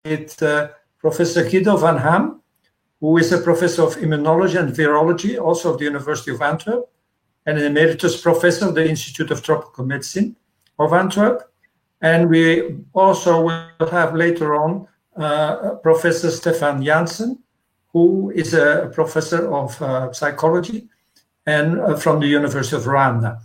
with Professor Guido van Ham, who is a professor of immunology and virology, also of the University of Antwerp, and an emeritus professor of the Institute of Tropical Medicine of Antwerp. And we also will have later on Professor Stefan Janssen, who is a professor of psychology and from the University of Rwanda.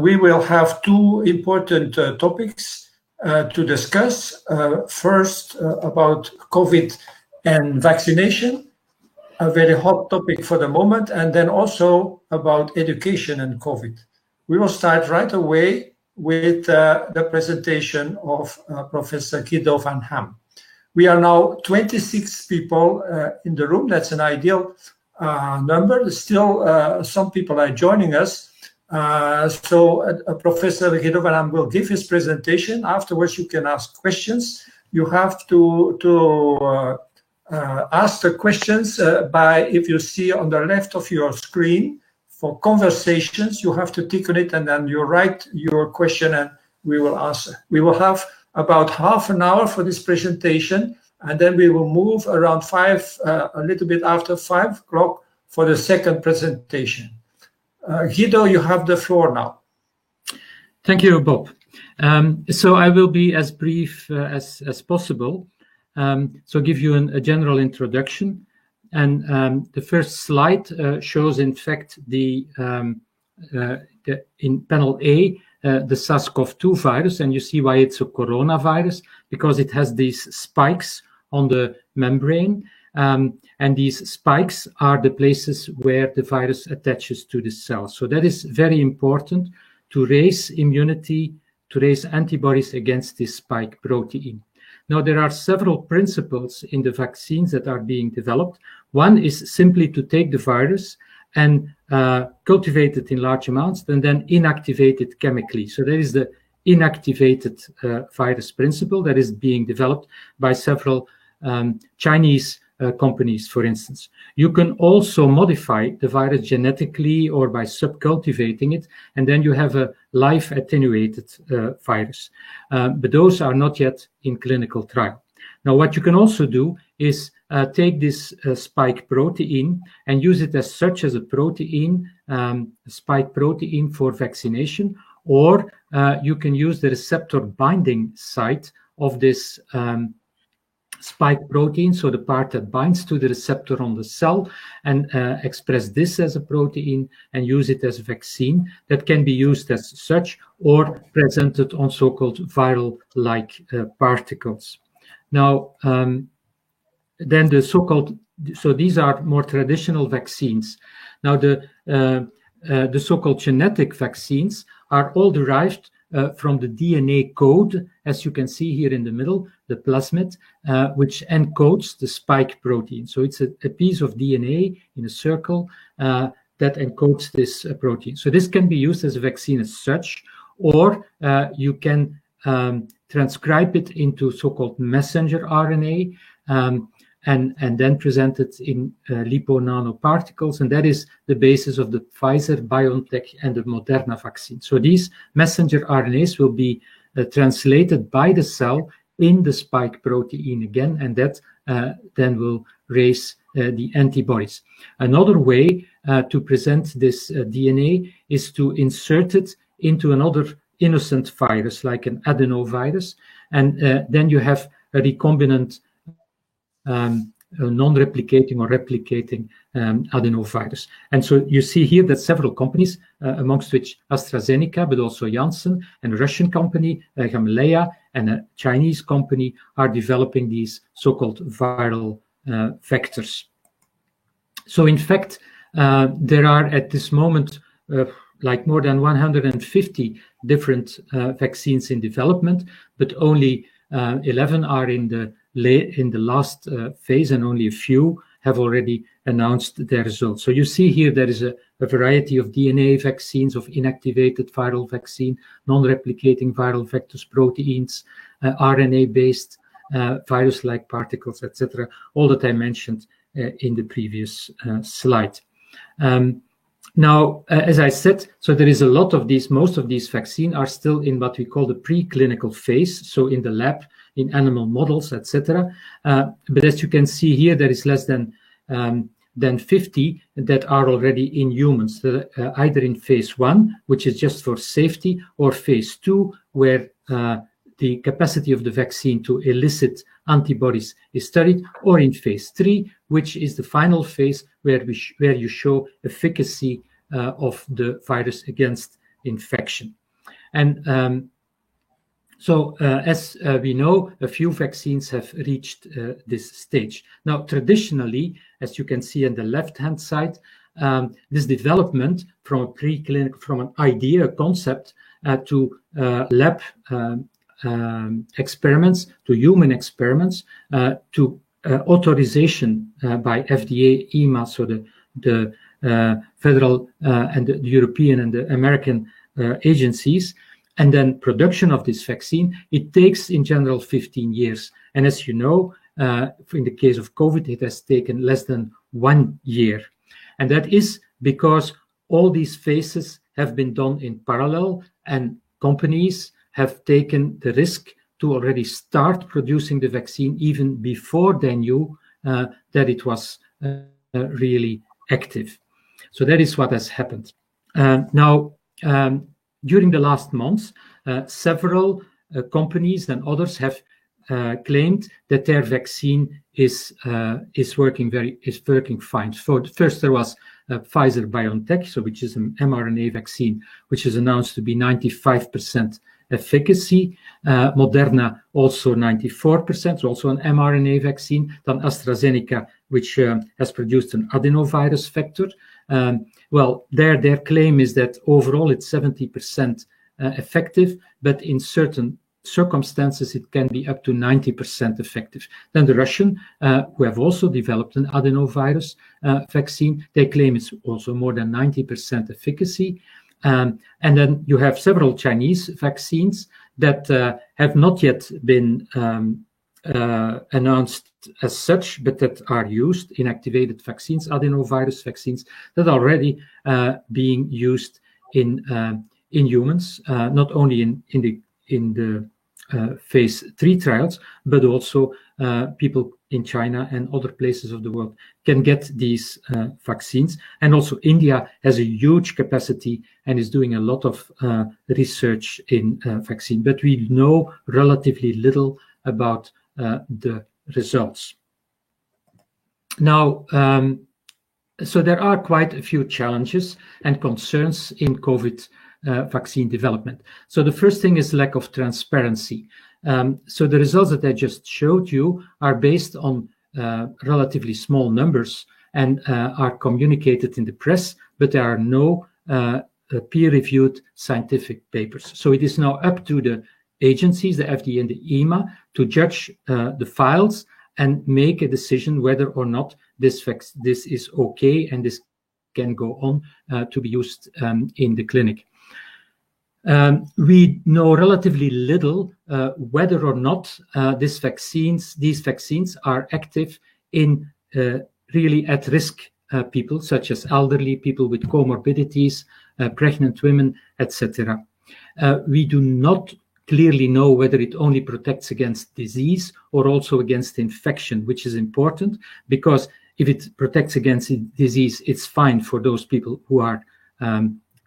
We will have two important topics to discuss. First, about COVID and vaccination, a very hot topic for the moment, and then also about education and COVID. We will start right away with the presentation of Professor Guido van Ham. We are now 26 people in the room. That's an ideal number. Still, some people are joining us. Professor Guido van Ham will give his presentation. Afterwards, you can ask questions. You have to ask the questions by, if you see on the left of your screen, for conversations, you have to tick on it and then you write your question and we will answer. We will have about half an hour for this presentation, and then we will move around a little bit after 5 o'clock for the second presentation. Guido, you have the floor now. Thank you, Bob. So I will be as brief as possible. So give you a general introduction. And the first slide shows, in fact, in panel A, the SARS-CoV-2 virus, and you see why it's a coronavirus, because it has these spikes on the membrane, and these spikes are the places where the virus attaches to the cell. So that is very important to raise immunity, to raise antibodies against this spike protein. Now, there are several principles in the vaccines that are being developed. One is simply to take the virus and cultivate it in large amounts and then inactivate it chemically. So that is the inactivated virus principle that is being developed by several Chinese companies, for instance. You can also modify the virus genetically or by subcultivating it, and then you have a live attenuated virus. But those are not yet in clinical trial. Now, what you can also do is take this spike protein and use it as such as a protein, spike protein for vaccination, or you can use the receptor binding site of this spike protein, so the part that binds to the receptor on the cell, and express this as a protein and use it as a vaccine that can be used as such or presented on so-called viral-like particles. Now, then the so-called, so these are more traditional vaccines. Now, the so-called genetic vaccines are all derived from the DNA code, as you can see here in the middle, the plasmid, which encodes the spike protein. So it's a piece of DNA in a circle that encodes this protein. So this can be used as a vaccine as such, or you can transcribe it into so-called messenger RNA, and then present it in lipo-nanoparticles, and that is the basis of the Pfizer, BioNTech, and the Moderna vaccine. So these messenger RNAs will be translated by the cell in the spike protein again, and that then will raise the antibodies. Another way to present this DNA is to insert it into another innocent virus, like an adenovirus, and then you have a recombinant non-replicating or replicating adenovirus. And so you see here that several companies, amongst which AstraZeneca, but also Janssen, and a Russian company, Gamaleya, and a Chinese company, are developing these so-called viral vectors. So in fact, there are at this moment like more than 150 different vaccines in development, but only 11 are in the last phase, and only a few have already announced their results. So you see here there is a variety of DNA vaccines, of inactivated viral vaccine, non-replicating viral vectors, proteins, RNA-based virus-like particles, etc., all that I mentioned in the previous slide. Now, as I said, so there is a lot of these, most of these vaccines are still in what we call the preclinical phase, so in the lab, in animal models, etc. But as you can see here, there is less than 50 that are already in humans, either in phase 1, which is just for safety, or phase 2, where the capacity of the vaccine to elicit antibodies is studied, or in phase 3, which is the final phase where you show efficacy of the virus against infection. And so as we know, a few vaccines have reached this stage. Now, traditionally, as you can see on the left-hand side, this development from a preclinical, from an idea, a concept, to lab experiments, to human experiments, to authorization by FDA, EMA, so the federal and the European and the American agencies, and then production of this vaccine, it takes in general 15 years. And as you know, in the case of COVID, it has taken less than 1 year. And that is because all these phases have been done in parallel, and companies have taken the risk to already start producing the vaccine even before they knew that it was really active. So that is what has happened. Now, during the last months, several companies and others have claimed that their vaccine is working fine. So first there was Pfizer-BioNTech, so which is an mRNA vaccine, which is announced to be 95% efficacy. Moderna also 94%, also an mRNA vaccine. Then AstraZeneca, which has produced an adenovirus vector. Well, their claim is that overall it's 70% effective, but in certain circumstances it can be up to 90% effective. Then the Russian, who have also developed an adenovirus vaccine, they claim it's also more than 90% efficacy. And then you have several Chinese vaccines that have not yet been announced as such, but that are used, inactivated vaccines, adenovirus vaccines, that are already being used in humans, not only in the phase 3 trials, but also people in China and other places of the world can get these vaccines. And also India has a huge capacity and is doing a lot of research in vaccine, but we know relatively little about the results. Now, so there are quite a few challenges and concerns in COVID vaccine development. So the first thing is lack of transparency. So the results that I just showed you are based on relatively small numbers and are communicated in the press, but there are no peer-reviewed scientific papers. So it is now up to the agencies, the FDA and the EMA, to judge the files and make a decision whether or not this is okay and this can go on to be used in the clinic. We know relatively little whether or not these vaccines are active in really at-risk people, such as elderly people with comorbidities, pregnant women, etc. We do not clearly know whether it only protects against disease or also against infection, which is important, because if it protects against disease, it's fine for those people who are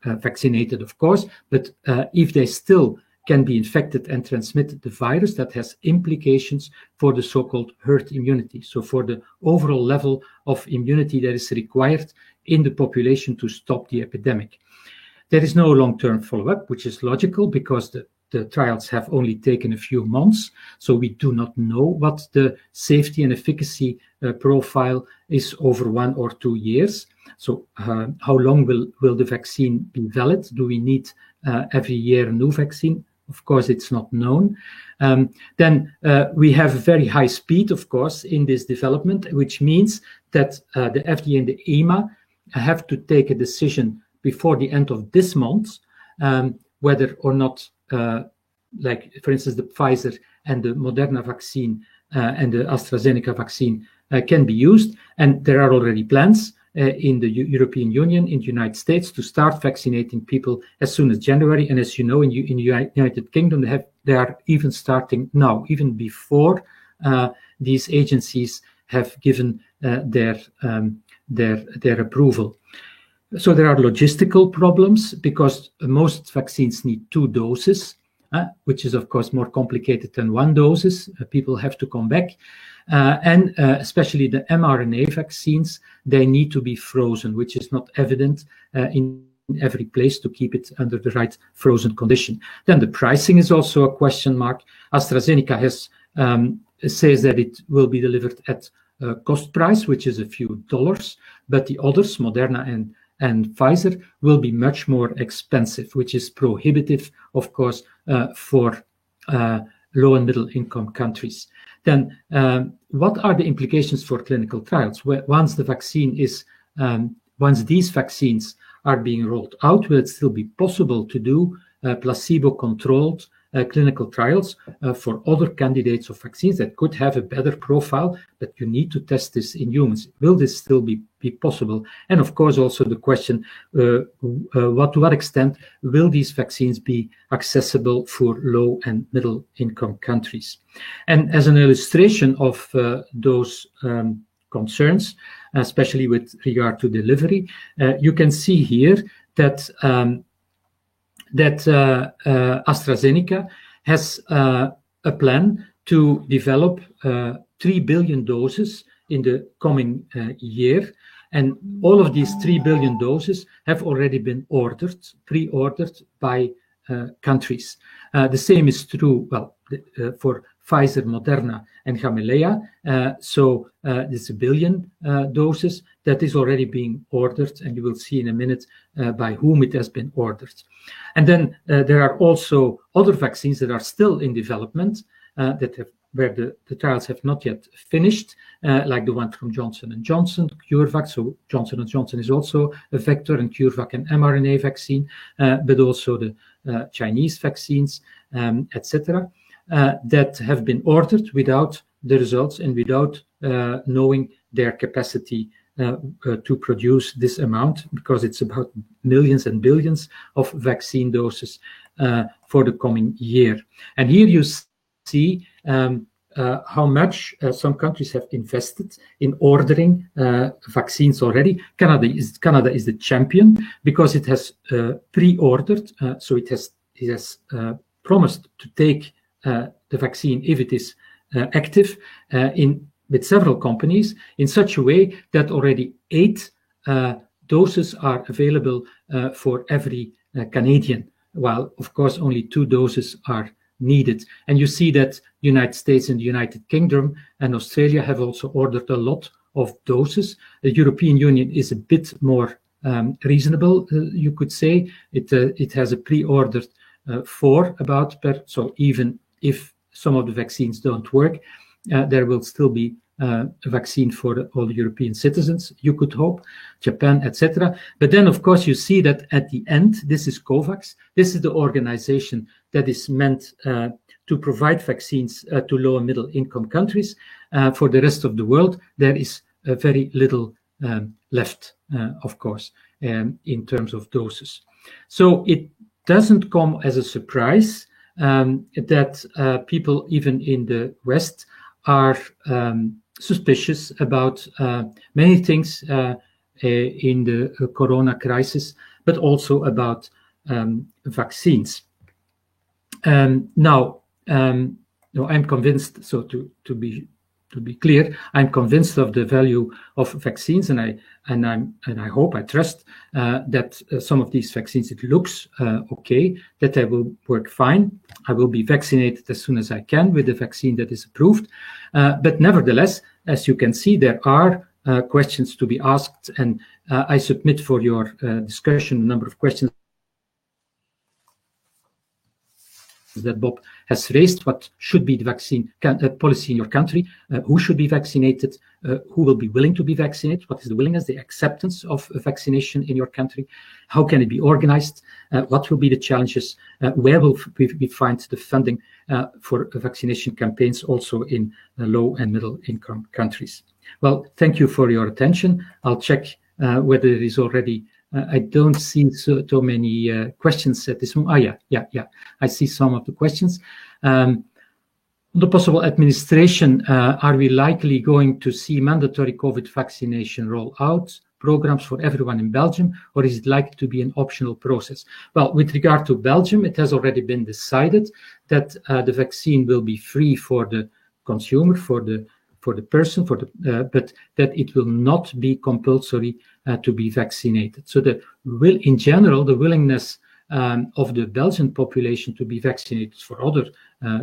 vaccinated, of course, but if they still can be infected and transmit the virus, that has implications for the so-called herd immunity. So for the overall level of immunity that is required in the population to stop the epidemic. There is no long-term follow-up, which is logical because the trials have only taken a few months, so we do not know what the safety and efficacy profile is over 1 or 2 years. So how long will the vaccine be valid? Do we need every year a new vaccine? Of course, it's not known. Then we have very high speed, of course, in this development, which means that the FDA and the EMA have to take a decision before the end of this month, whether or not, like, for instance, the Pfizer and the Moderna vaccine and the AstraZeneca vaccine can be used. And there are already plans in the European Union, in the United States, to start vaccinating people as soon as January. And as you know, in the United Kingdom, they are even starting now, even before these agencies have given their approval. So there are logistical problems because most vaccines need 2 doses, which is of course more complicated than 1 dose. People have to come back. And especially the mRNA vaccines, they need to be frozen, which is not evident in every place to keep it under the right frozen condition. Then the pricing is also a question mark. AstraZeneca says that it will be delivered at cost price, which is a few dollars, but the others, Moderna and Pfizer, will be much more expensive, which is prohibitive, of course, for low and middle income countries. Then what are the implications for clinical trials? Once these vaccines are being rolled out, will it still be possible to do placebo-controlled clinical trials for other candidates of vaccines that could have a better profile, but you need to test this in humans? Will this still be possible? And of course, also the question, to what extent will these vaccines be accessible for low and middle income countries? And as an illustration of those concerns, especially with regard to delivery, you can see here that AstraZeneca has a plan to develop 3 billion doses in the coming year. And all of these 3 billion doses have already been pre-ordered by countries. The same is true, for Pfizer, Moderna, and Gamaleya. So it's 1 billion doses that is already being ordered, and you will see in a minute by whom it has been ordered. And then there are also other vaccines that are still in development where the trials have not yet finished, like the one from Johnson & Johnson, CureVac. So Johnson & Johnson is also a vector, and CureVac an mRNA vaccine, but also the Chinese vaccines, etc., that have been ordered without the results and without knowing their capacity to produce this amount, because it's about millions and billions of vaccine doses for the coming year. And here you see how much some countries have invested in ordering vaccines already. Canada is the champion because it has pre-ordered, so it has promised to take the vaccine if it is active with several companies in such a way that already 8 doses are available for every Canadian, while of course only 2 doses are needed. And you see that the United States and the United Kingdom and Australia have also ordered a lot of doses. The European Union is a bit more reasonable, you could say. It has a pre-ordered 4 so even if some of the vaccines don't work, there will still be a vaccine for all the European citizens, you could hope, Japan, etc. But then, of course, you see that at the end, this is COVAX. This is the organization that is meant to provide vaccines to low and middle income countries. For the rest of the world, there is very little left, of course, in terms of doses. So it doesn't come as a surprise that people, even in the West, are suspicious about many things in the corona crisis, but also about vaccines. Now, I'm convinced. So to be clear, I'm convinced of the value of vaccines, and I hope, I trust that some of these vaccines, it looks okay, that they will work fine. I will be vaccinated as soon as I can with the vaccine that is approved. But nevertheless, as you can see, there are questions to be asked, and I submit for your discussion a number of questions that Bob has raised. What should be the vaccine policy in your country? Who should be vaccinated? Who will be willing to be vaccinated? What is the willingness, the acceptance of vaccination in your country? How can it be organized? What will be the challenges? Where will we find the funding for vaccination campaigns also in low and middle income countries? Well, thank you for your attention. I'll check whether there is already. I don't see so many questions at this moment. Yeah. I see some of the questions. The possible administration, are we likely going to see mandatory COVID vaccination roll out programs for everyone in Belgium, or is it likely to be an optional process? Well, with regard to Belgium, it has already been decided that the vaccine will be free for the consumer, for the person, but that it will not be compulsory to be vaccinated. So in general, the willingness of the Belgian population to be vaccinated for other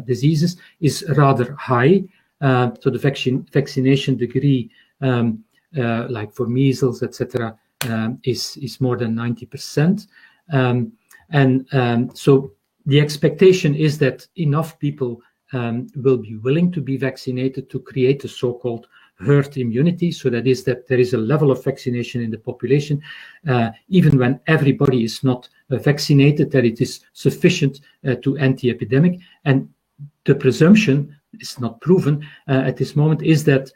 diseases is rather high. So the vaccination degree, like for measles, etc., is more than 90%. So the expectation is that enough people will be willing to be vaccinated to create a so-called herd immunity. So that is that there is a level of vaccination in the population, even when everybody is not vaccinated, that it is sufficient to end the epidemic. And the presumption is not proven at this moment is that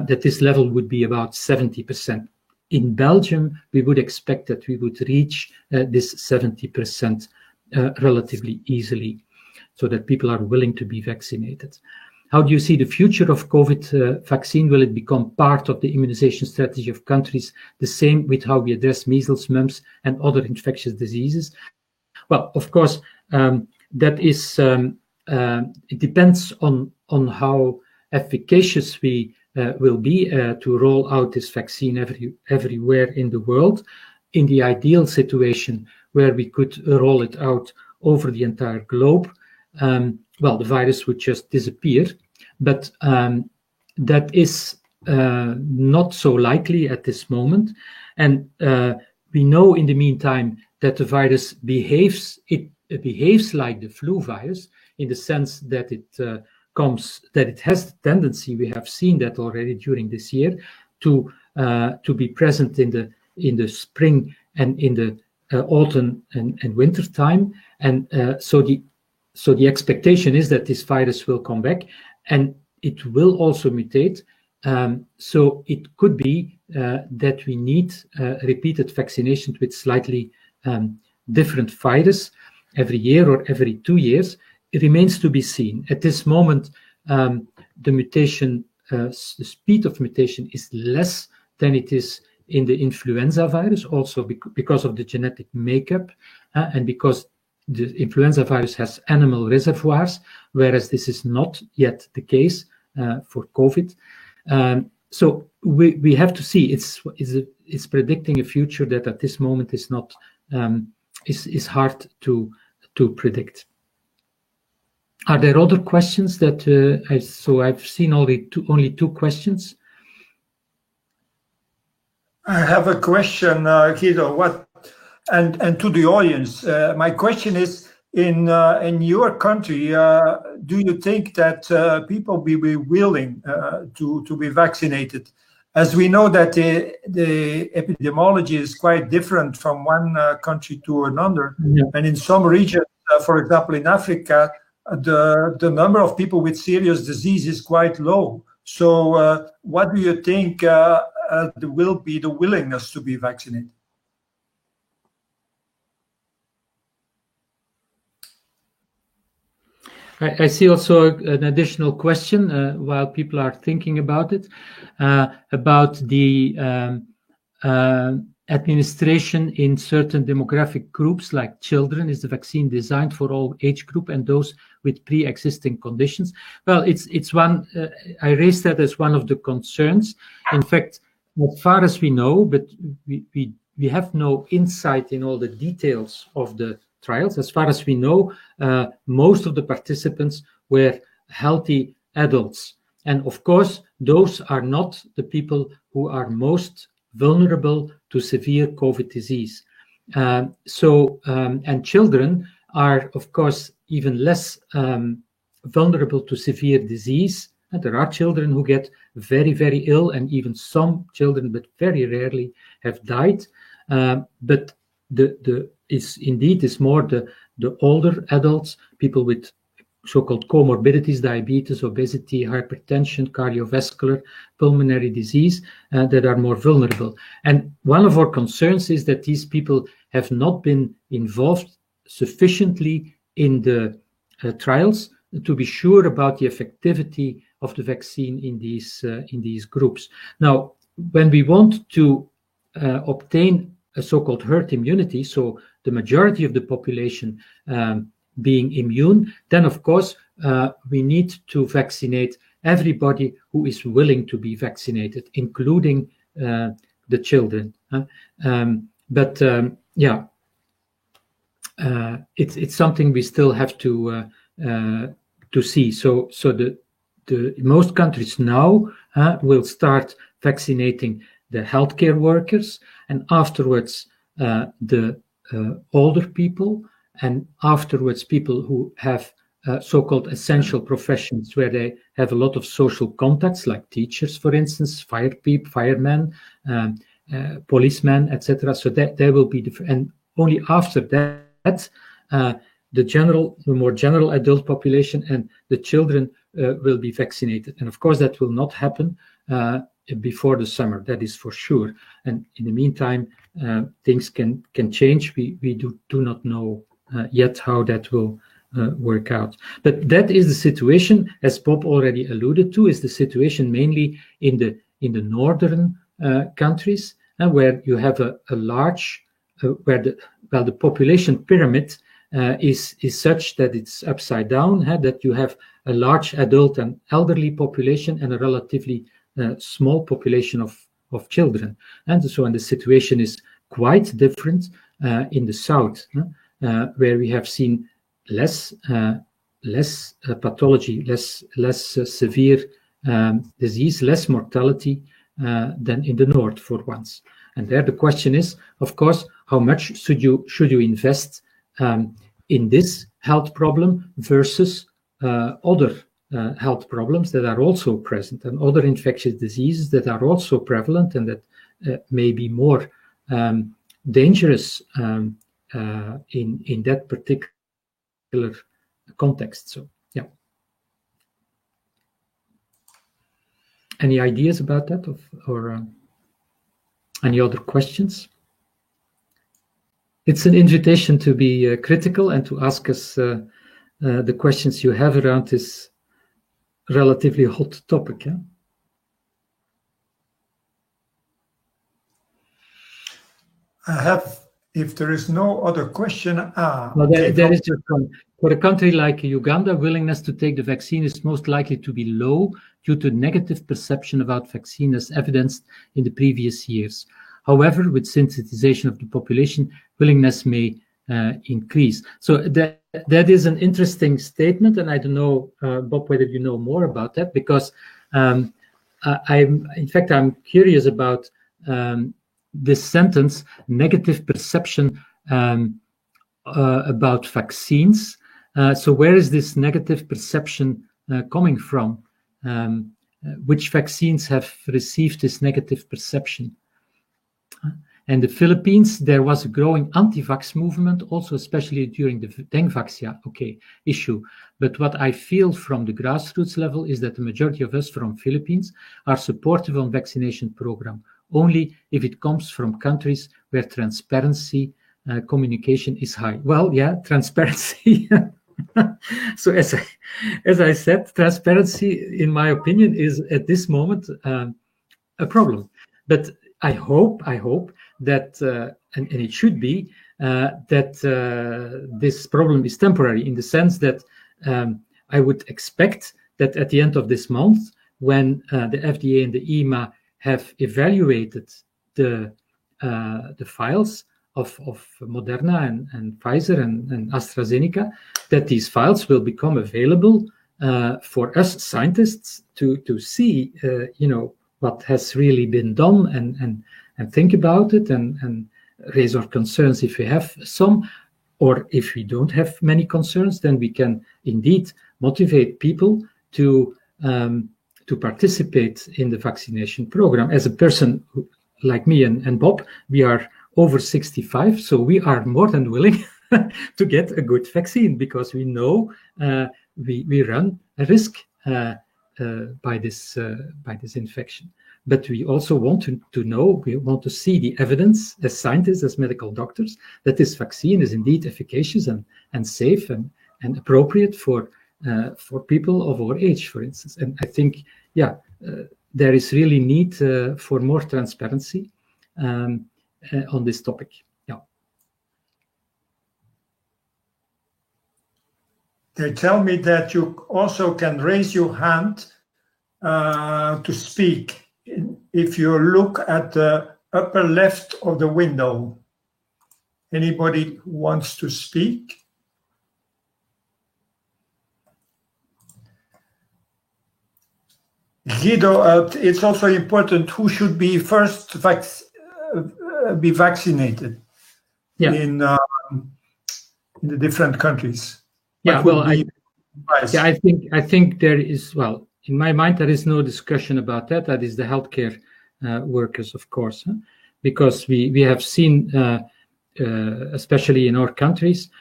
this level would be about 70%. In Belgium, we would expect that we would reach this 70% relatively easily, so that people are willing to be vaccinated. How do you see the future of COVID vaccine? Will it become part of the immunization strategy of countries, the same with how we address measles, mumps, and other infectious diseases? Well, of course, that is, it depends on how efficacious we will be to roll out this vaccine everywhere in the world. In the ideal situation where we could roll it out over the entire globe, well, the virus would just disappear, but that is not so likely at this moment. And we know in the meantime that the virus behaves like the flu virus, in the sense that it has the tendency, we have seen that already during this year, to be present in the spring and in the autumn and winter time. And so the expectation is that this virus will come back and it will also mutate. So it could be that we need repeated vaccinations with slightly different virus every year or every 2 years. It remains to be seen. At this moment, the mutation, the speed of mutation is less than it is in the influenza virus, also because of the genetic makeup and because the influenza virus has animal reservoirs, whereas this is not yet the case for COVID. So we have to see. It's predicting a future that at this moment is not is hard to predict. Are there other questions that I've seen only two questions. I have a question, Guido. And to the audience, my question is: in your country, do you think that people will be willing to be vaccinated? As we know that the epidemiology is quite different from one country to another, yeah. And in some regions, for example, in Africa, the number of people with serious disease is quite low. So, what do you think will be the willingness to be vaccinated? I see also an additional question while people are thinking about it, about the administration in certain demographic groups like children. Is the vaccine designed for all age group and those with pre-existing conditions? Well, it's one, I raised that as one of the concerns. In fact, as far as we know, but we have no insight in all the details of the trials. As far as we know, most of the participants were healthy adults. And of course, those are not the people who are most vulnerable to severe COVID disease. And children are, of course, even less vulnerable to severe disease. And there are children who get very, very ill, and even some children, but very rarely, have died. But it's more the older adults, people with so-called comorbidities, diabetes, obesity, hypertension, cardiovascular, pulmonary disease, that are more vulnerable. And one of our concerns is that these people have not been involved sufficiently in the trials to be sure about the effectivity of the vaccine in these groups. Now, when we want to obtain a so-called herd immunity, so the majority of the population being immune, then of course we need to vaccinate everybody who is willing to be vaccinated, including the children. It's something we still have to see. So the most countries now will start vaccinating the healthcare workers, and afterwards the older people, and afterwards people who have so-called essential professions where they have a lot of social contacts, like teachers, for instance, firemen, policemen, etc. So that there will be and only after that the more general adult population and the children will be vaccinated. And of course that will not happen before the summer, that is for sure. And in the meantime, things can change. We do not know yet how that will work out. But that is the situation, as Bob already alluded to, is the situation mainly in the northern countries, where you have a large, where the population pyramid is such that it's upside down, that you have a large adult and elderly population and a relatively small population of children. And so the situation is quite different in the south, where we have seen less pathology, less severe disease, less mortality than in the north for once. And there the question is, of course, how much should you invest in this health problem versus other health problems that are also present, and other infectious diseases that are also prevalent and that may be more dangerous in that particular context. So, yeah. Any ideas about that, or any other questions? It's an invitation to be critical and to ask us the questions you have around this relatively hot topic. Yeah? I have, if there is no other question. Well, there is just one. For a country like Uganda, willingness to take the vaccine is most likely to be low due to negative perception about vaccine as evidenced in the previous years. However, with sensitization of the population, willingness may increase. So that is an interesting statement, and I don't know, Bob, whether you know more about that, because I'm curious about this sentence, negative perception about vaccines. So where is this negative perception coming from? Which vaccines have received this negative perception? In the Philippines, there was a growing anti-vax movement, also especially during the Dengvaxia issue. But what I feel from the grassroots level is that the majority of us from Philippines are supportive of vaccination program, only if it comes from countries where transparency, communication is high. Well, yeah, transparency. So as I said, transparency, in my opinion, is at this moment a problem. But I hope that, and it should be, that this problem is temporary, in the sense that I would expect that at the end of this month, when the FDA and the EMA have evaluated the files of Moderna and Pfizer and AstraZeneca, that these files will become available for us scientists to see, what has really been done and think about it and raise our concerns if we have some, or if we don't have many concerns, then we can indeed motivate people to participate in the vaccination program. As a person like me and Bob, we are over 65, so we are more than willing to get a good vaccine, because we know we run a risk by this infection. But we also want to know, we want to see the evidence as scientists, as medical doctors, that this vaccine is indeed efficacious and safe and appropriate for people of our age, for instance. And I think, there is really need for more transparency on this topic. They tell me that you also can raise your hand to speak if you look at the upper left of the window. Anybody who wants to speak? Guido, it's also important who should be first be vaccinated in the different countries. I think there is, well, in my mind, there is no discussion about that. That is the healthcare workers, of course, because we have seen, especially in our countries,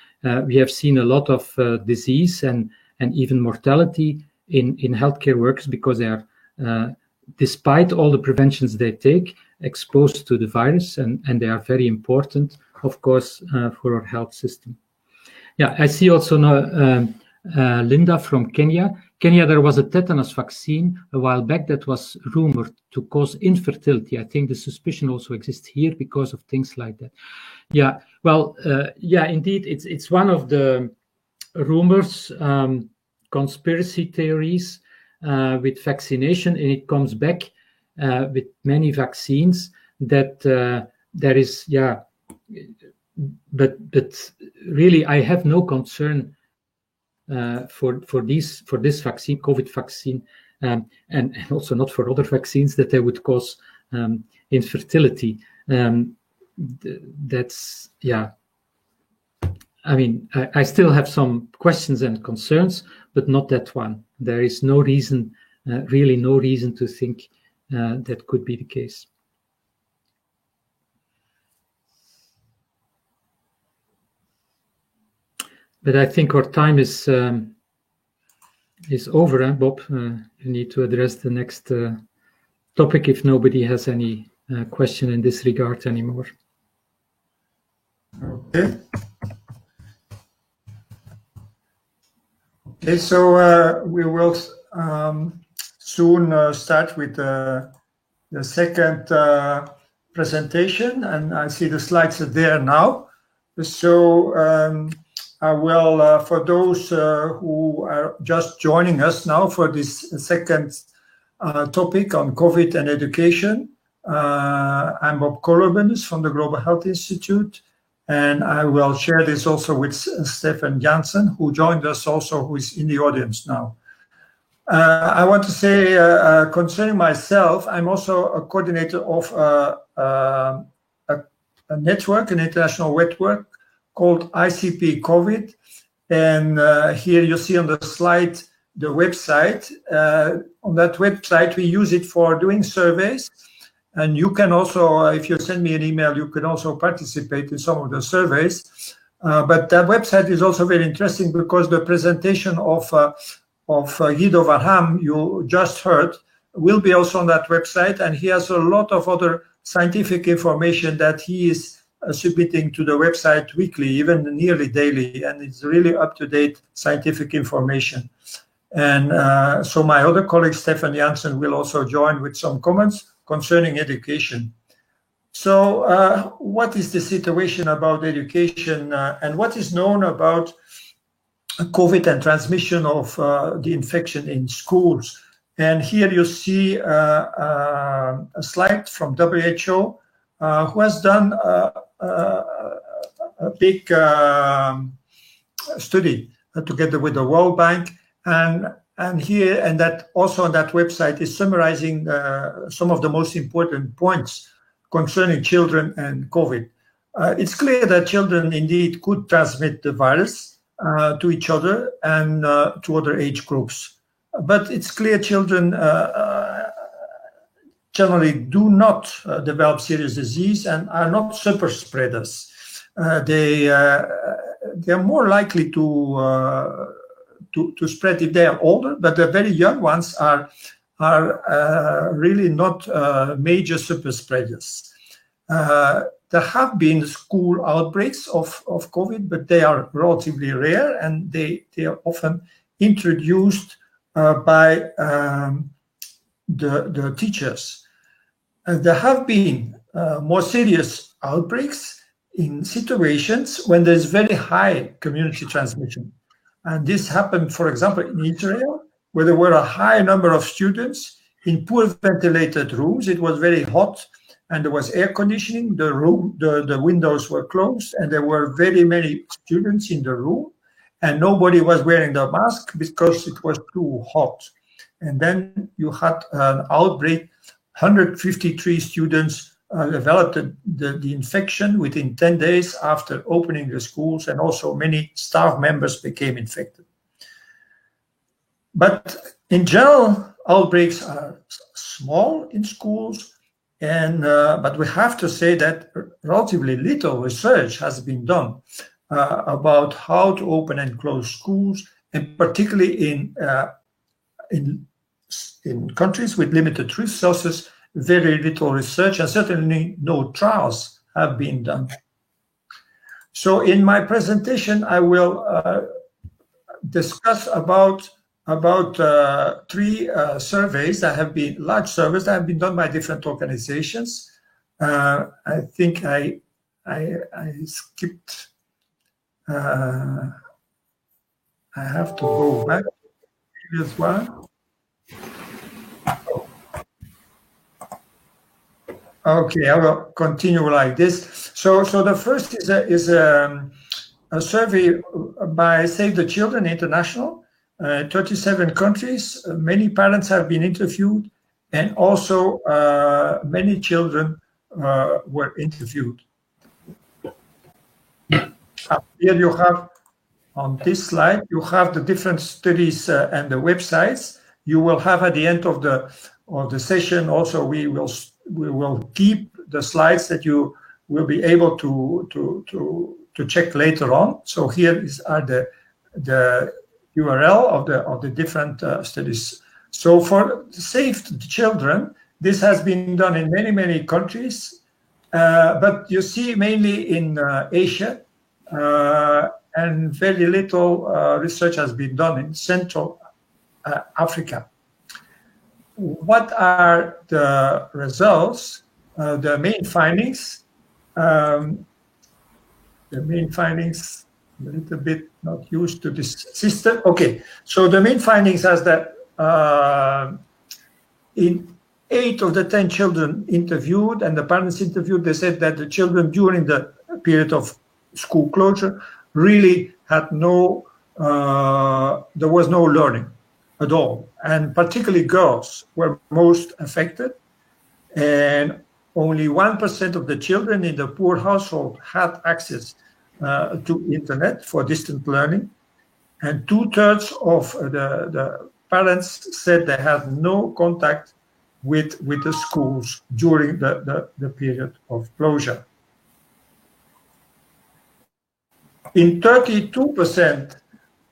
we have seen a lot of disease and even mortality in healthcare workers because they are, despite all the preventions they take, exposed to the virus, and they are very important, of course, for our health system. Yeah, I see also now Linda from Kenya. Kenya, there was a tetanus vaccine a while back that was rumored to cause infertility. I think the suspicion also exists here because of things like that. Yeah, well, indeed, it's one of the rumors, conspiracy theories with vaccination, and it comes back with many vaccines that there is, but really, I have no concern for this vaccine, COVID vaccine, and also not for other vaccines that they would cause infertility. That's I mean, I still have some questions and concerns, but not that one. There is no reason, really no reason to think that could be the case. But I think our time is over, Bob. You need to address the next topic if nobody has any question in this regard anymore. Okay. Okay, so we will soon start with the second presentation, and I see the slides are there now. So I will, for those who are just joining us now for this second topic on COVID and education, I'm Bob Colorbens from the Global Health Institute, and I will share this also with Stefan Janssen, who joined us also, who is in the audience now. I want to say, concerning myself, I'm also a coordinator of a network, an international network called ICP COVID. And here you see on the slide the website. On that website, we use it for doing surveys. And you can also, if you send me an email, you can also participate in some of the surveys. But that website is also very interesting because the presentation of Guido van Ham, you just heard, will be also on that website. And he has a lot of other scientific information that he is submitting to the website weekly, even nearly daily. And it's really up-to-date scientific information. And so my other colleague, Stefan Janssen, will also join with some comments concerning education. So what is the situation about education and what is known about COVID and transmission of the infection in schools? And here you see a slide from WHO, who has done a big study together with the World Bank, and that also on that website is summarizing some of the most important points concerning children and COVID. It's clear that children indeed could transmit the virus to each other and to other age groups. But it's clear children generally do not develop serious disease and are not super spreaders. They are more likely to to spread if they are older, but the very young ones are really not major super spreaders. There have been school outbreaks of COVID, but they are relatively rare, and they are often introduced by the teachers. There have been more serious outbreaks in situations when there is very high community transmission. And this happened, for example, in Israel, where there were a high number of students in poor ventilated rooms. It was very hot, and there was air conditioning. The windows were closed, and there were very many students in the room, and nobody was wearing the mask because it was too hot. And then you had an outbreak. 153 students developed the infection within 10 days after opening the schools, and also many staff members became infected. But in general, outbreaks are small in schools, and but we have to say that relatively little research has been done about how to open and close schools, and particularly in countries with limited resources, very little research, and certainly no trials have been done. So in my presentation, I will discuss about three surveys that have been, large surveys that have been done by different organizations. I think I skipped, I have to go back to the previous one. Okay, I will continue like this. So the first is a survey by Save the Children International, 37 countries. Many parents have been interviewed, and also many children were interviewed. Here you have, on this slide, you have the different studies and the websites. You will have at the end of the session also, we will keep the slides that you will be able to check later on. So here are the URL of the different studies. So for Save the Children, this has been done in many countries, but you see mainly in Asia, and very little research has been done in Central Africa. What are the results? The main findings. The main findings. A little bit not used to this system. Okay, so the main findings is that in 8 of the 10 children interviewed and the parents interviewed, they said that the children during the period of school closure really had no, there was no learning at all. And particularly girls were most affected. And only 1% of the children in the poor household had access to internet for distant learning. And 2/3 of the parents said they had no contact with the schools during the period of closure. In 32%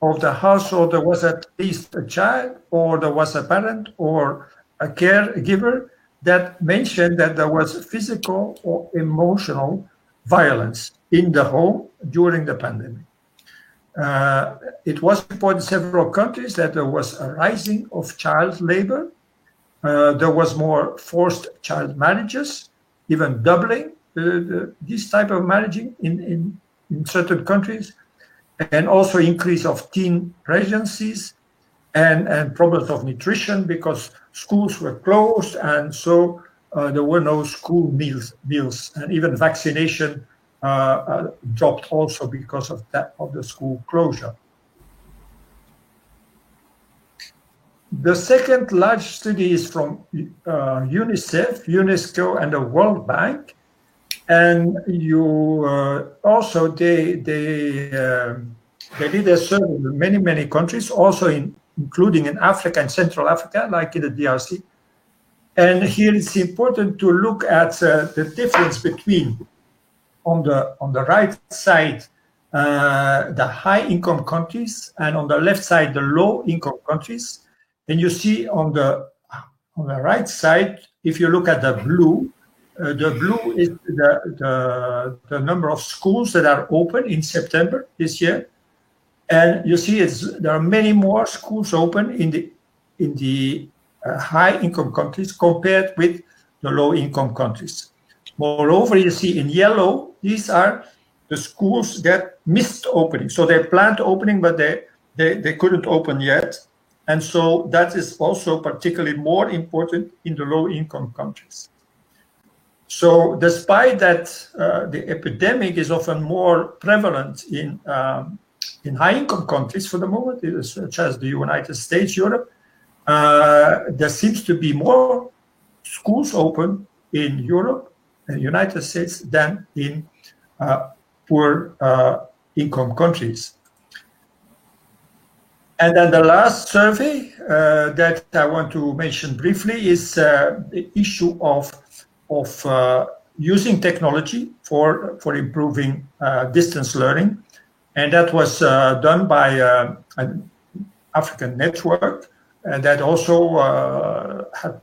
of the household, there was at least a child, or there was a parent or a caregiver that mentioned that there was physical or emotional violence in the home during the pandemic. It was reported in several countries that there was a rising of child labor. There was more forced child marriages, even doubling this type of marriaging in certain countries, and also increase of teen pregnancies and problems of nutrition because schools were closed, and so there were no school meals, and even vaccination dropped also because of the school closure. The second large study is from UNICEF, UNESCO, and the World Bank, and you also they did a survey in many countries, also including in Africa and Central Africa, like in the DRC. And here it's important to look at the difference between on the right side the high-income countries, and on the left side, the low-income countries. And you see on the right side, if you look at the blue is the number of schools that are open in September this year. And you see there are many more schools open in the high-income countries compared with the low-income countries. Moreover, you see in yellow, these are the schools that missed opening. So they planned opening, but they couldn't open yet. And so that is also particularly more important in the low-income countries. So despite that, the epidemic is often more prevalent in high-income countries for the moment, such as the United States, Europe, there seems to be more schools open in Europe and United States than in poor income countries. And then the last survey that I want to mention briefly is the issue of using technology for improving distance learning. And that was done by an African network that also had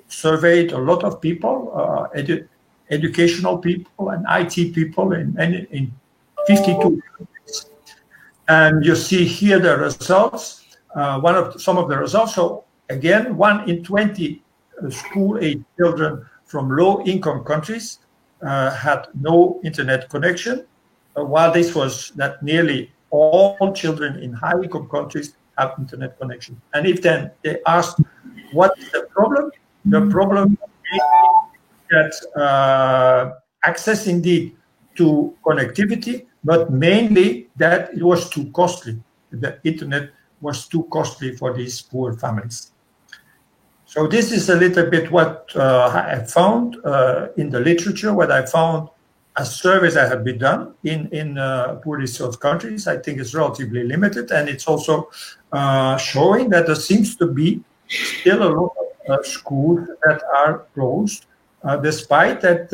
surveyed a lot of people, educational people and IT people in 52 countries. And you see here the results, some of the results. So again, 1 in 20 school-age children from low-income countries had no internet connection, while this was that nearly all children in high-income countries have internet connection. And if then they asked, what is the problem? The problem is that access indeed to connectivity, but mainly that it was too costly. The internet was too costly for these poor families. So this is a little bit what I found in the literature, what I found as surveys that have been done in poor resource countries. I think it's relatively limited, and it's also showing that there seems to be still a lot of schools that are closed, despite that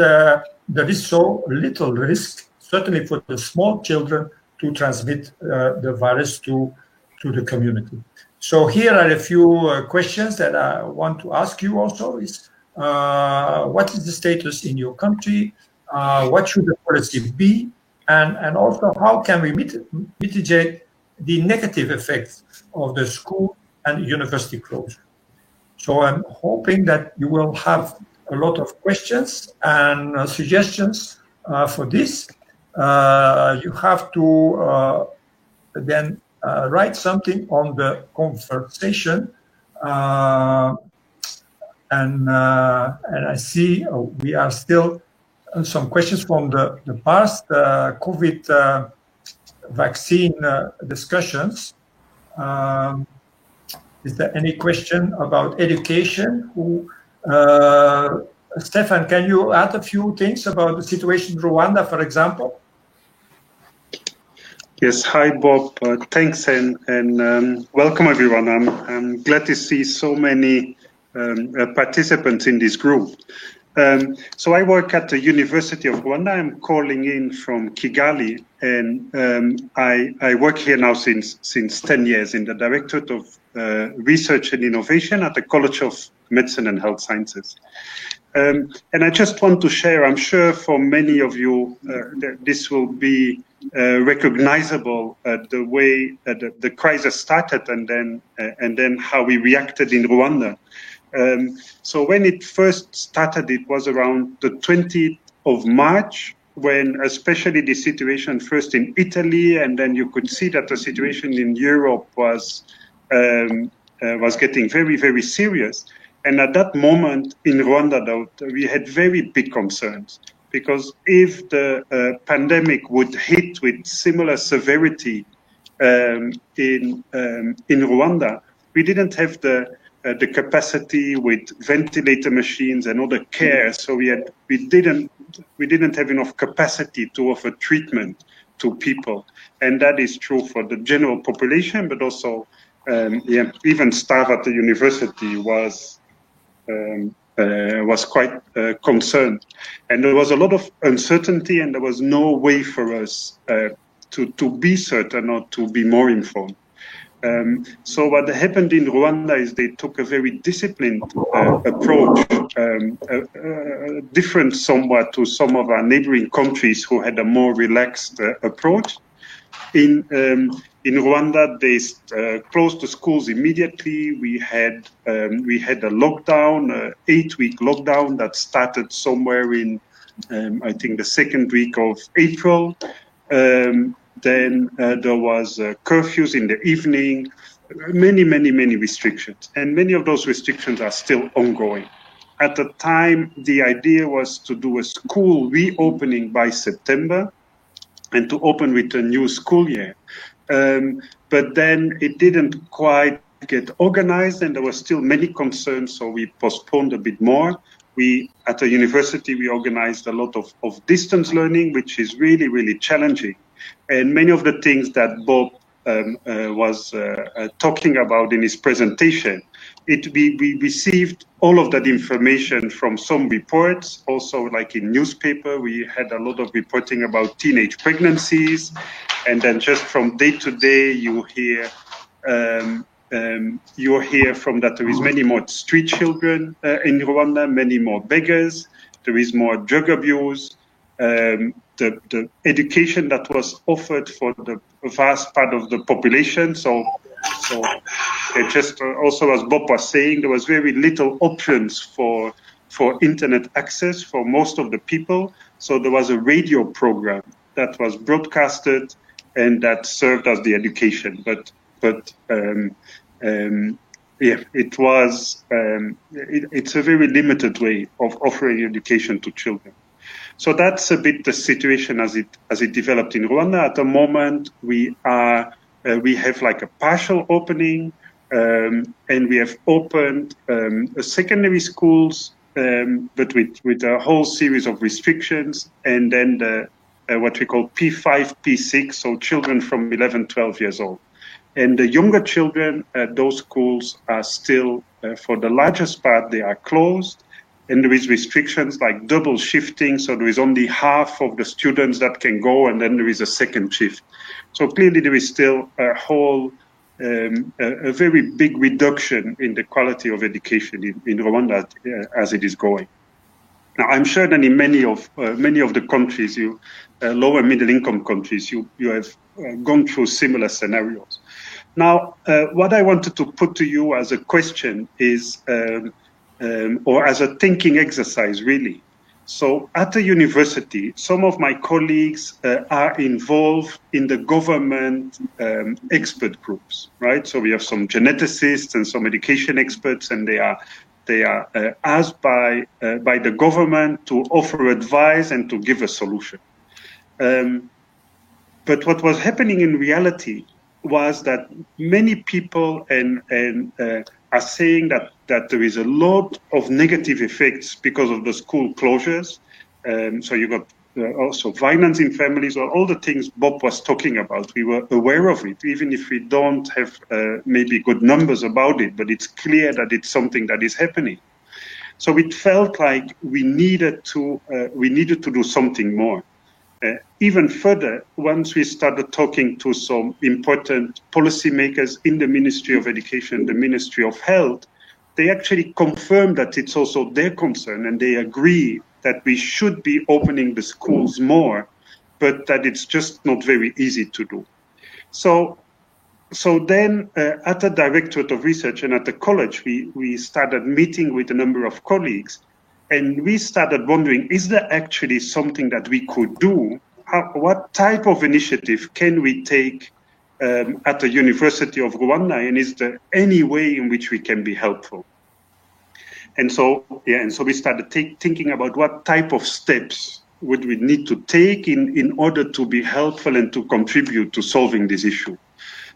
there is so little risk, certainly for the small children, to transmit the virus to the community. So here are a few questions that I want to ask you also is, what is the status in your country? What should the policy be? And also, how can we mitigate the negative effects of the school and university closure? So I'm hoping that you will have a lot of questions and suggestions for this. You have to then write something on the conversation, and I see we are still some questions from the past COVID vaccine discussions. Is there any question about education? Stefan, can you add a few things about the situation in Rwanda, for example? Yes, hi Bob, thanks and welcome everyone. I'm glad to see so many participants in this group. So I work at the University of Rwanda. I'm calling in from Kigali, and I work here now since 10 years in the Directorate of Research and Innovation at the College of Medicine and Health Sciences. And I just want to share, I'm sure for many of you, this will be recognizable the way the crisis started and then how we reacted in Rwanda. So when it first started, it was around the 20th of March, when especially the situation first in Italy, and then you could see that the situation in Europe was getting very, very serious. And at that moment in Rwanda, though, we had very big concerns, because if the pandemic would hit with similar severity in Rwanda, we didn't have the capacity with ventilator machines and other care, so we didn't have enough capacity to offer treatment to people, and that is true for the general population, but also even staff at the university was quite concerned, and there was a lot of uncertainty, and there was no way for us to be certain or to be more informed. So what happened in Rwanda is they took a very disciplined approach, different somewhat to some of our neighboring countries who had a more relaxed approach. In Rwanda, they closed the schools immediately. We had a lockdown, 8-week lockdown that started somewhere in, I think, the second week of April. Then there was curfews in the evening, many restrictions. And many of those restrictions are still ongoing. At the time, the idea was to do a school reopening by September and to open with a new school year. But then it didn't quite get organized and there were still many concerns, so we postponed a bit more. At the university, we organized a lot of distance learning, which is really challenging. And many of the things that Bob was talking about in his presentation, we received all of that information from some reports, also like in newspaper, we had a lot of reporting about teenage pregnancies. And then just from day to day, you hear from that there is many more street children in Rwanda, many more beggars, there is more drug abuse. The education that was offered for the vast part of the population. So it just also, as Bob was saying, there was very little options for internet access for most of the people. So there was a radio program that was broadcasted and that served as the education. But it was it's a very limited way of offering education to children. So that's a bit the situation as it developed in Rwanda. At the moment, we have like a partial opening, and we have opened secondary schools, but with a whole series of restrictions, and then what we call P5, P6, so children from 11, 12 years old. And the younger children, those schools are still, for the largest part, they are closed. And there is restrictions like double shifting, so there is only half of the students that can go, and then there is a second shift. So clearly there is still a whole, a very big reduction in the quality of education in Rwanda as it is going. Now, I'm sure that in many of the countries, lower middle income countries, you have gone through similar scenarios. Now, what I wanted to put to you as a question is, or as a thinking exercise, really. So at the university, some of my colleagues are involved in the government expert groups, right? So we have some geneticists and some education experts, and they are asked by the government to offer advice and to give a solution. But what was happening in reality was that many people are saying that there is a lot of negative effects because of the school closures. So you got also violence in families, or all the things Bob was talking about. We were aware of it, even if we don't have maybe good numbers about it, but it's clear that it's something that is happening. So it felt like we needed to do something more. Even further, once we started talking to some important policymakers in the Ministry of Education, the Ministry of Health, they actually confirmed that it's also their concern, and they agree that we should be opening the schools more, but that it's just not very easy to do. So then at the Directorate of Research and at the college, we started meeting with a number of colleagues, and we started wondering, is there actually something that we could do? What type of initiative can we take at the University of Rwanda, and is there any way in which we can be helpful? And so we started thinking about what type of steps would we need to take in order to be helpful and to contribute to solving this issue.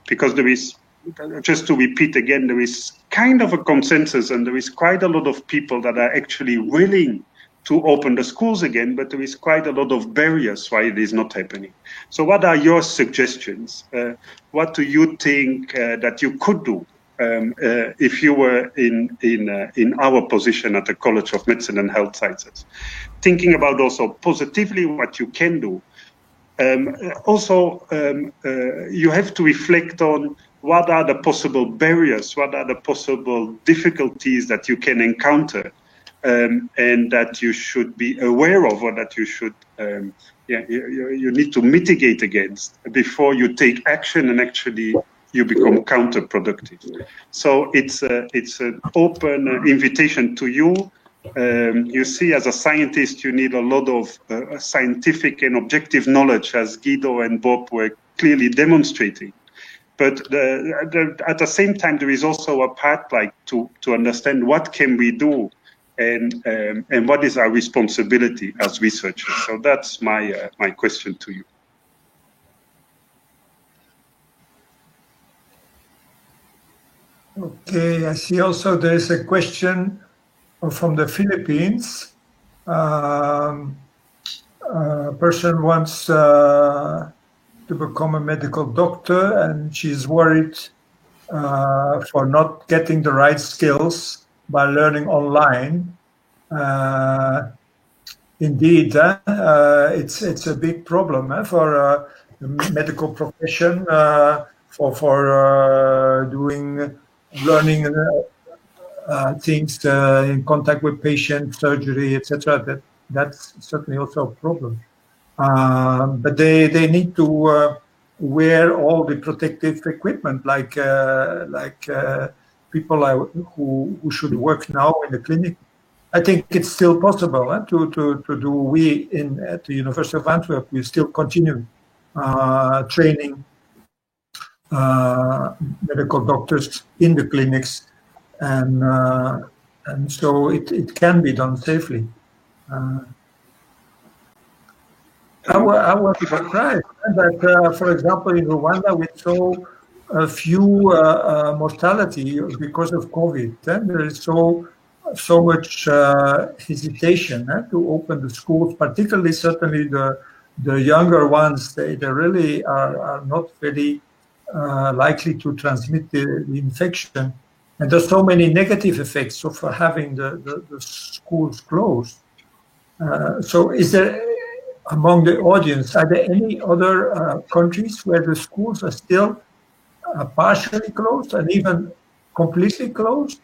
Because there is, just to repeat again, there is kind of a consensus, and there is quite a lot of people that are actually willing to open the schools again, but there is quite a lot of barriers why it is not happening. So what are your suggestions? What do you think that you could do if you were in our position at the College of Medicine and Health Sciences? Thinking about also positively what you can do, Also, you have to reflect on what are the possible barriers, what are the possible difficulties that you can encounter, and that you should be aware of, or that you should you need to mitigate against before you take action and actually you become counterproductive. So it's an open invitation to you. You see, as a scientist, you need a lot of scientific and objective knowledge, as Guido and Bob were clearly demonstrating. But at the same time, there is also a part like to understand what can we do, and what is our responsibility as researchers. So that's my my question to you. Okay, I see also there is a question from the Philippines. A person wants to become a medical doctor, and she's worried for not getting the right skills by learning online. Indeed, it's a big problem for the medical profession, for learning things in contact with patients, surgery, etc. That's certainly also a problem. But they need to wear all the protective equipment, like people who should work now in the clinic. I think it's still possible to do. We at the University of Antwerp, we still continue training medical doctors in the clinics, and so it can be done safely. I was surprised that, for example, in Rwanda, we saw a few mortality because of COVID. There is so much hesitation to open the schools, particularly certainly the younger ones. They really are not very likely to transmit the infection. And there's so many negative effects of having the schools closed. So is there, among the audience, are there any other countries where the schools are still partially closed and even completely closed?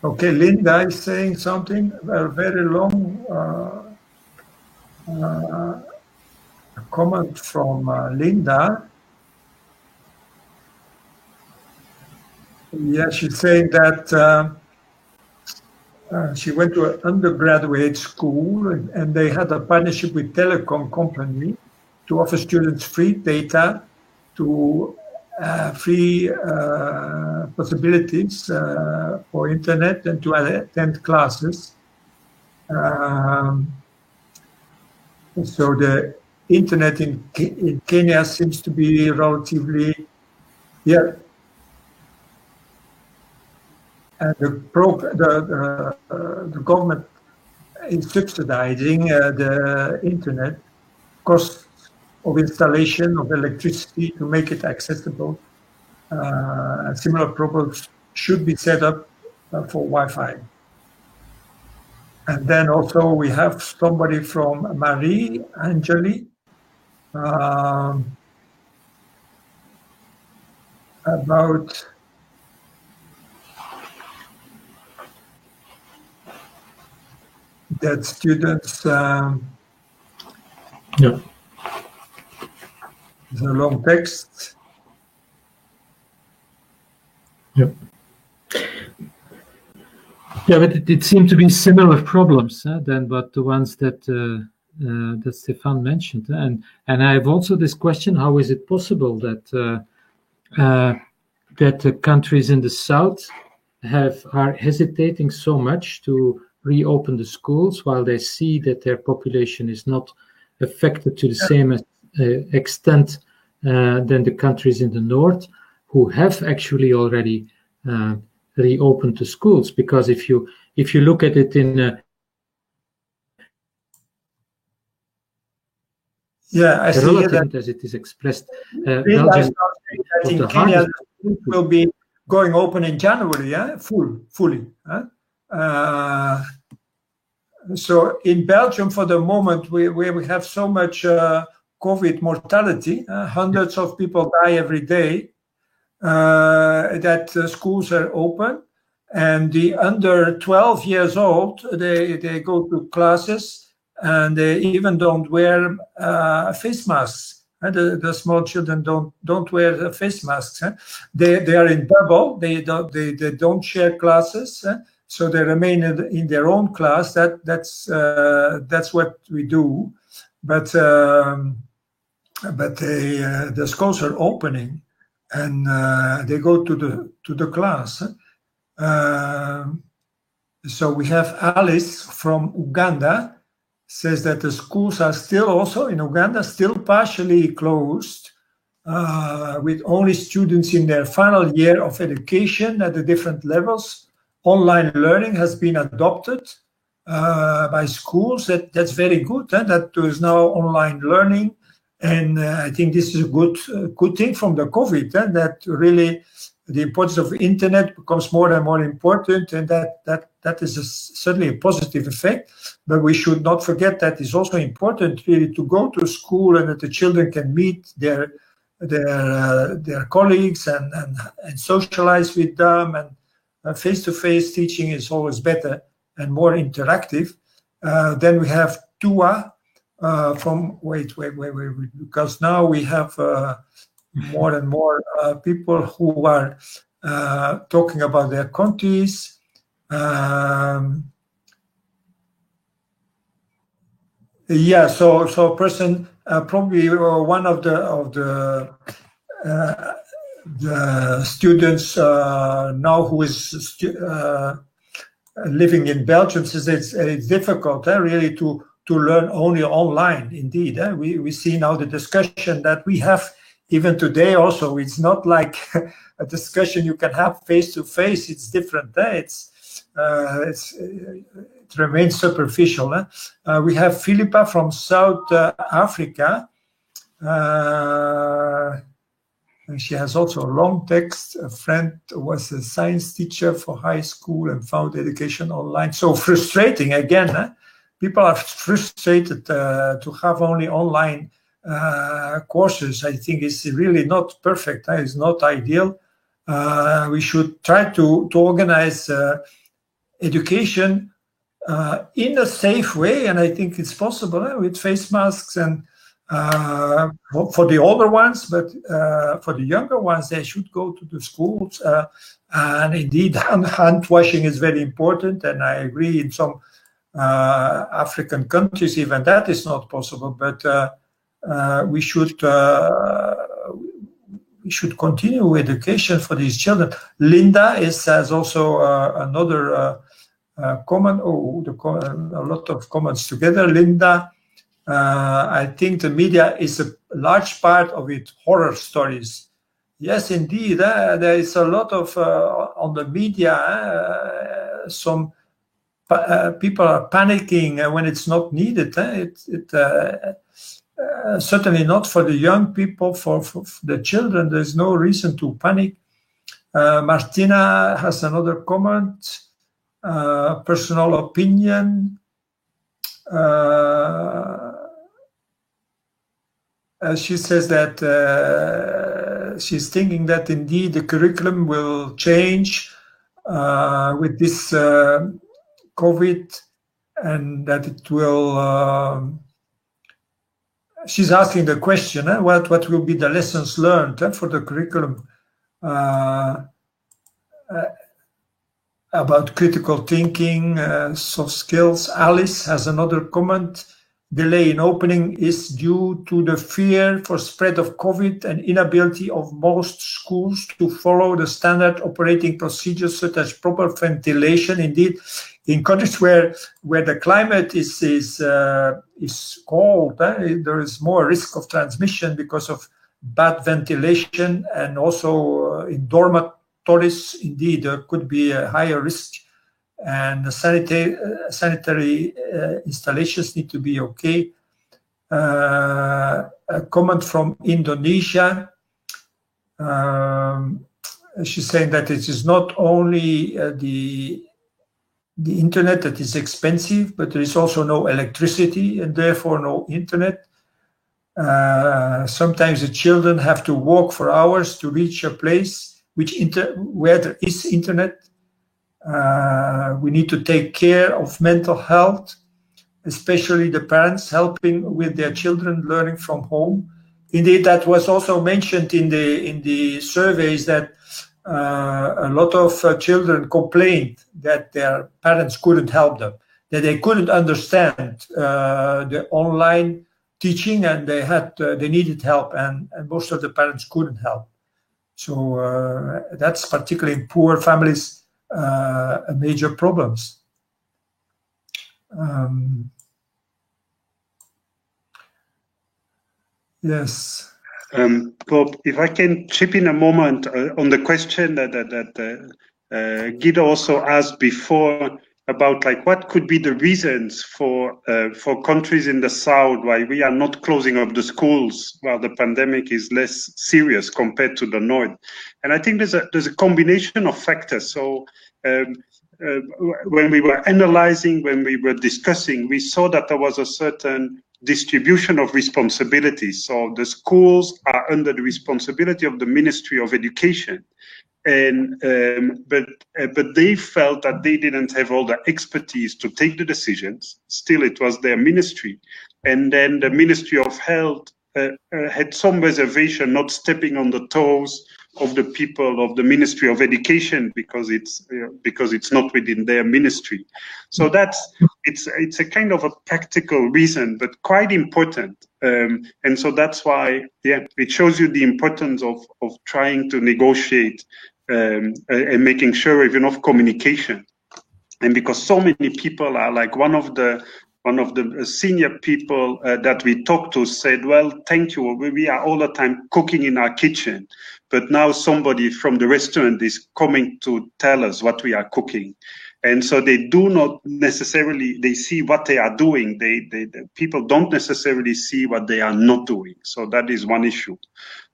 Okay, Linda is saying something, a very long comment from Linda. Yeah, she's saying that she went to an undergraduate school, and they had a partnership with telecom company to offer students free data, to free possibilities for internet, and to attend classes. So the internet in Kenya seems to be relatively, and the government is subsidizing the internet costs of installation of electricity to make it accessible. Similar programs should be set up for Wi-Fi. And then also we have somebody from Marie Angeli about that students. Yeah. It's a long text. Yeah. Yeah, but it seemed to be similar problems than but the ones that that Stefan mentioned. And I have also this question: how is it possible that that the countries in the south are hesitating so much to reopen the schools while they see that their population is not affected to the same extent than the countries in the north, who have actually already reopened the schools? Because if you look at it in I see relative as it is expressed, Belgium in Kenya will be going open in January, fully. So in Belgium, for the moment, where we have so much COVID mortality, hundreds of people die every day, that schools are open, and the under 12 years old, they go to classes, and they even don't wear face masks. The small children don't wear face masks. They are in bubble. They don't share classes. So they remain in their own class. That's what we do. But the schools are opening, and they go to the class. So we have Alice from Uganda says that the schools are still also in Uganda still partially closed, with only students in their final year of education at the different levels. Online learning has been adopted by schools. That's very good. That there is now online learning, and I think this is a good thing from the COVID. That really the importance of the internet becomes more and more important, and that is certainly a positive effect. But we should not forget that it's also important really to go to school and that the children can meet their colleagues and socialize with them, and face-to-face teaching is always better and more interactive. Then we have Tua from wait, because now we have more and more people who are talking about their countries. Yeah, so a person probably one of the students now who is living in Belgium says it's difficult really to learn only online. Indeed, we see now the discussion that we have even today. Also, it's not like a discussion you can have face to face. It's different. It remains superficial. We have Philippa from South Africa. She has also a long text. A friend was a science teacher for high school and found education online. So frustrating again. People are frustrated to have only online courses. I think it's really not perfect. It's not ideal. We should try to organize education in a safe way, and I think it's possible with face masks and for the older ones, but for the younger ones, they should go to the schools. And indeed, hand washing is very important, and I agree in some African countries even that is not possible. But we should continue education for these children. Linda has also another comment. A lot of comments together. Linda. I think the media is a large part of it, horror stories. Yes, indeed. There is a lot of, on the media, some people are panicking when it's not needed. Certainly not for the young people, for the children. There's no reason to panic. Martina has another comment, personal opinion. She says that she's thinking that indeed the curriculum will change with this COVID, and that it will. She's asking the question: what will be the lessons learned for the curriculum about critical thinking, soft skills? Alice has another comment. Delay in opening is due to the fear for spread of COVID and inability of most schools to follow the standard operating procedures such as proper ventilation. Indeed, in countries where the climate is cold, there is more risk of transmission because of bad ventilation, and also in dormitories, indeed, there could be a higher risk. And the sanitary installations need to be okay. A comment from Indonesia. She's saying that it is not only the internet that is expensive, but there is also no electricity and therefore no internet. Sometimes the children have to walk for hours to reach a place where there is internet. We need to take care of mental health, especially the parents helping with their children learning from home. Indeed, that was also mentioned in the surveys that a lot of children complained that their parents couldn't help them, that they couldn't understand the online teaching, and they needed help, and most of the parents couldn't help. So that's particularly in poor families a major problems. Yes. Bob, if I can chip in a moment on the question that Guido also asked before about like what could be the reasons for countries in the south why we are not closing up the schools while the pandemic is less serious compared to the north. And I think there's a combination of factors. So when we were analyzing, when we were discussing, we saw that there was a certain distribution of responsibilities. So the schools are under the responsibility of the Ministry of Education, and but they felt that they didn't have all the expertise to take the decisions. Still, it was their ministry, and then the Ministry of Health had some reservation, not stepping on the toes of the people of the Ministry of Education because it's not within their ministry. So it's a kind of a practical reason, but quite important. And so that's why, it shows you the importance of trying to negotiate and making sure even of communication. And because so many people are like one of the senior people that we talked to said, well, thank you. We are all the time cooking in our kitchen, but now somebody from the restaurant is coming to tell us what we are cooking. And so they do not necessarily, they see what they are doing. The people don't necessarily see what they are not doing. So that is one issue.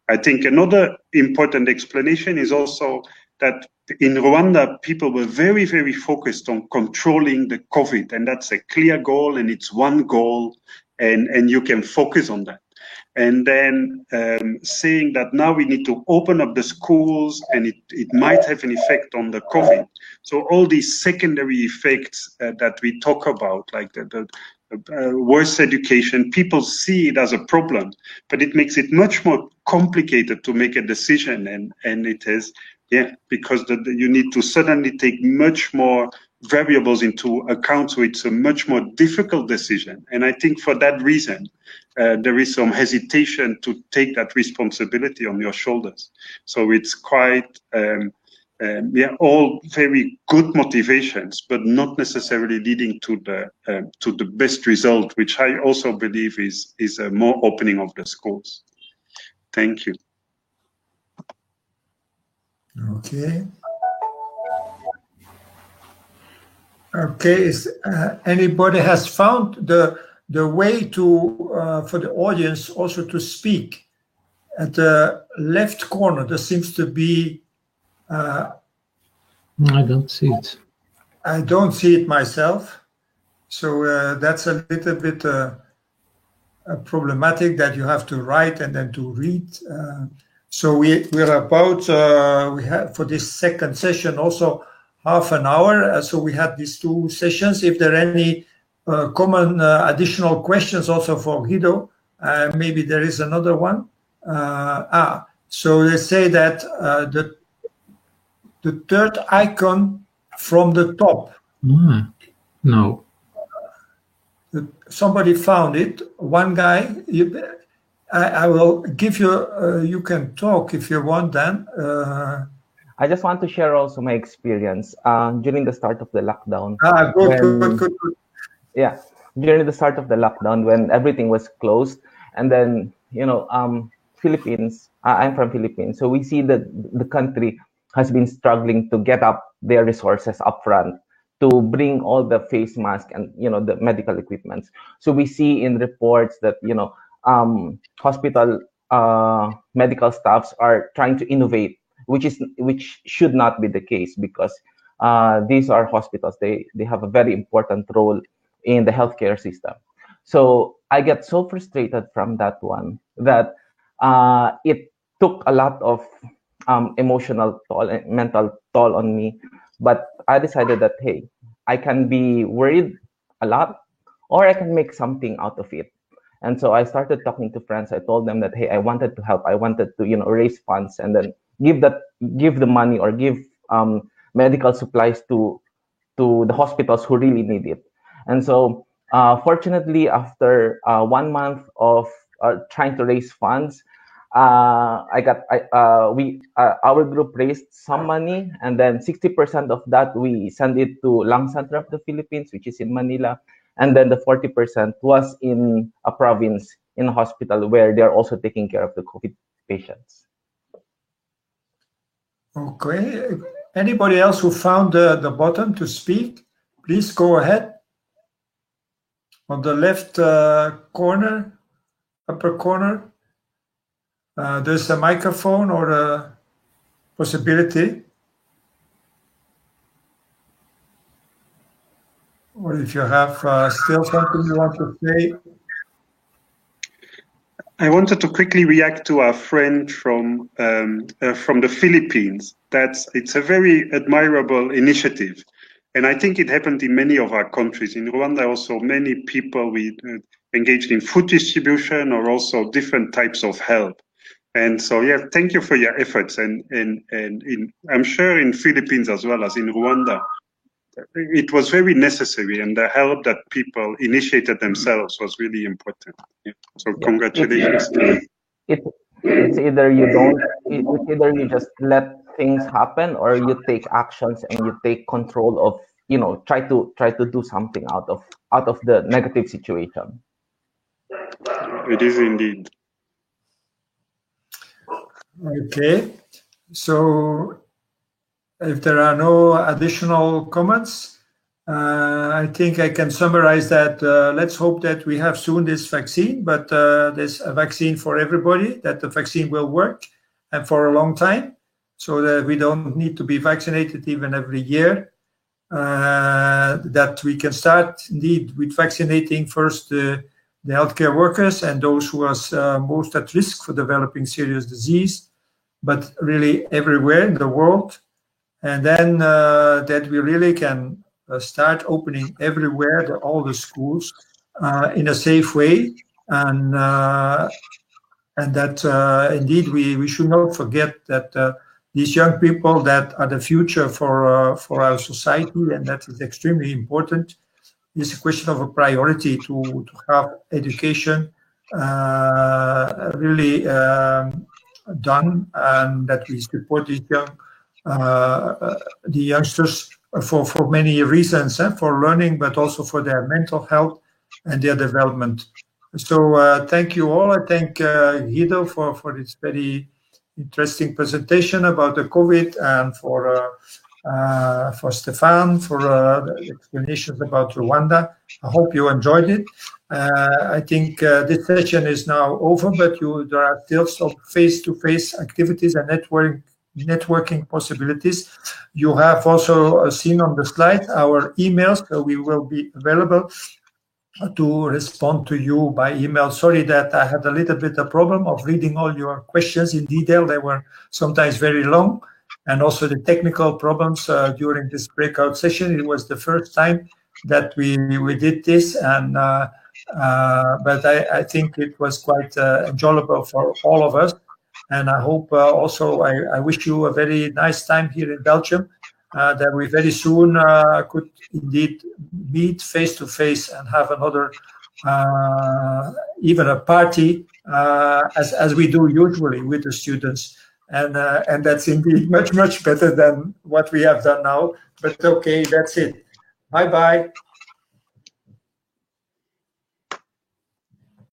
I think another important explanation is also that in Rwanda, people were very, very focused on controlling the COVID, and that's a clear goal, and it's one goal, and you can focus on that. And then saying that now we need to open up the schools, and it might have an effect on the COVID. So all these secondary effects that we talk about, like the worse education, people see it as a problem, but it makes it much more complicated to make a decision, and it has. Yeah, because you need to suddenly take much more variables into account, so it's a much more difficult decision. And I think for that reason, there is some hesitation to take that responsibility on your shoulders. So it's quite, all very good motivations, but not necessarily leading to the best result, which I also believe is a more opening of the schools. Thank you. Okay. Okay. Anybody has found the way to for the audience also to speak? At the left corner, there seems to be. I don't see it. I don't see it myself, so that's a little bit problematic that you have to write and then to read. So we're about, we have for this second session also half an hour. So we had these two sessions. If there are any common additional questions also for Guido, maybe there is another one. So they say that the third icon from the top. No. Somebody found it. One guy. I will give you, you can talk if you want, Dan. I just want to share also my experience during the start of the lockdown. Good. Yeah, during the start of the lockdown when everything was closed. And then, Philippines, I'm from Philippines. So we see that the country has been struggling to get up their resources upfront to bring all the face masks and, the medical equipment. So we see in reports that, hospital medical staffs are trying to innovate, which should not be the case because these are hospitals. They have a very important role in the healthcare system. So I get so frustrated from that one that it took a lot of emotional toll and mental toll on me. But I decided that, hey, I can be worried a lot, or I can make something out of it. And so I started talking to friends. I told them that, hey, I wanted to help. I wanted to, raise funds and then give the money or give medical supplies to the hospitals who really need it. And so fortunately, after 1 month of trying to raise funds, our group raised some money, and then 60% of that we sent it to Lung Center of the Philippines, which is in Manila, and then the 40% was in a province, in a hospital where they are also taking care of the COVID patients. Okay. Anybody else who found the button to speak, please go ahead. On the left corner, upper corner, there's a microphone or a possibility. Or if you have still something you want to say. I wanted to quickly react to our friend from the Philippines. It's a very admirable initiative. And I think it happened in many of our countries. In Rwanda, also many people engaged in food distribution or also different types of help. And so, yeah, thank you for your efforts. And I'm sure in Philippines as well as in Rwanda, it was very necessary, and the help that people initiated themselves was really important. Yeah. So congratulations. It's either you just let things happen, or you take actions and you take control of, try to do something out of the negative situation. It is indeed. Okay, so if there are no additional comments, I think I can summarize that. Let's hope that we have soon this vaccine, but there's a vaccine for everybody, that the vaccine will work and for a long time, so that we don't need to be vaccinated even every year. That we can start indeed with vaccinating first the healthcare workers and those who are most at risk for developing serious disease, but really everywhere in the world. And then that we really can start opening everywhere, all the schools, in a safe way. And that indeed we should not forget that these young people that are the future for our society, and that is extremely important. It's a question of a priority to have education really done, and that we support these the youngsters for many reasons, for learning, but also for their mental health and their development. So thank you all. I thank Guido for this very interesting presentation about the COVID, and for Stefan for the explanations about Rwanda. I hope you enjoyed it. I think this session is now over, but there are still some face-to-face activities and networking possibilities. You have also seen on the slide our emails, so we will be available to respond to you by email. Sorry that I had a little bit of problem of reading all your questions in detail. They were sometimes very long, and also the technical problems during this breakout session. It was the first time that we did this, and but I think it was quite enjoyable for all of us. And I hope also I wish you a very nice time here in Belgium, that we very soon could indeed meet face to face and have another, even a party, as we do usually with the students. And that's indeed much better than what we have done now. But okay, that's it. Bye-bye.